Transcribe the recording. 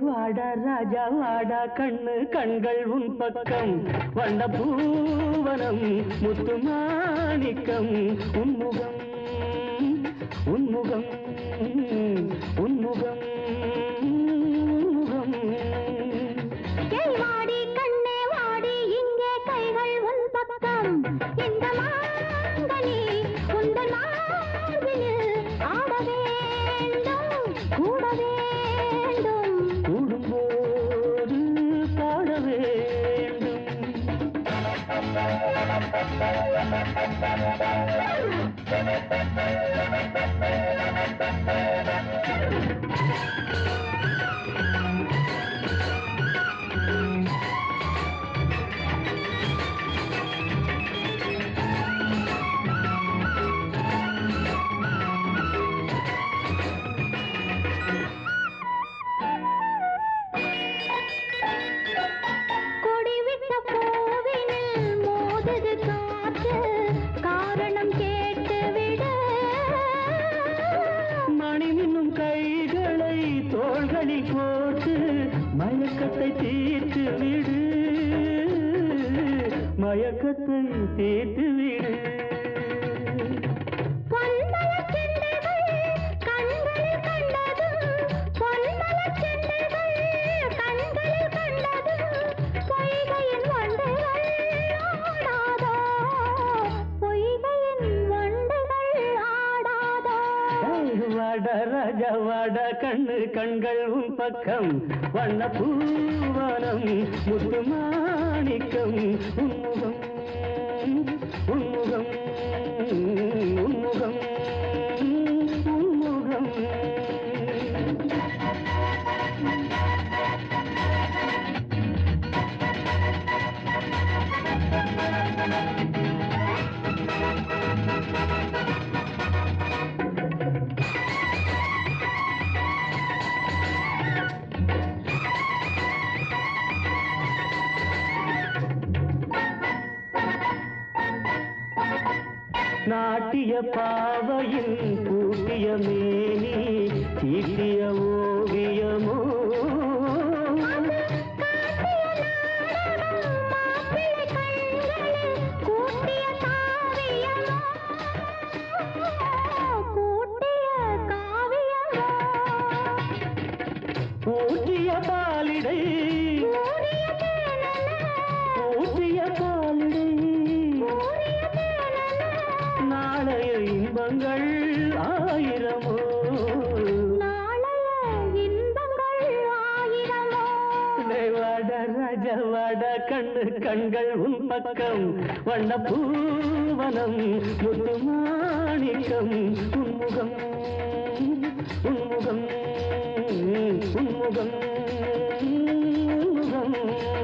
வாடா ராஜா வாடா கண்ணு கண்கள் உன் பக்கம் வண்ண பூவனம் முத்துமாணிக்கம் உன்முகம் உன்முகம் உன்முகம் உன்முகம் வாடி கண்ணே வாடி இங்கே கைகள் உன் பக்கம் இந்த மாங்கனி உந்தன் மார்பினில் ஆட வேண்டும் கூட வேண்டும் கூடும்போது பாட வேண்டும் தோள்களில் போட்டு மயக்கத்தை தீர்த்து விடு மயக்கத்தை தீர்த்து விடு ராஜா வாட கண்ணு கண்கள் உன் பக்கம் வண்ண பூவனம் முத்துமாணிக்கம் உன்முகம் உன்முகம் உன்முகம் உன்முகம் நாட்டிய பாவையின் பூட்டிய மேனி தீட்டிய ஓவியமோ ஊற்றிய பாலிடை ஊற்றிய பாலிடை நாளைய இன்பங்கள் ஆயிரமோ வாட ராஜா வாட கண்ணு கண்கள் உன் பக்கம் வண்ண பூவனம் முத்துமாணிக்கம் உன்முகம் உன்முகம் உன்முகம் உன்முகம்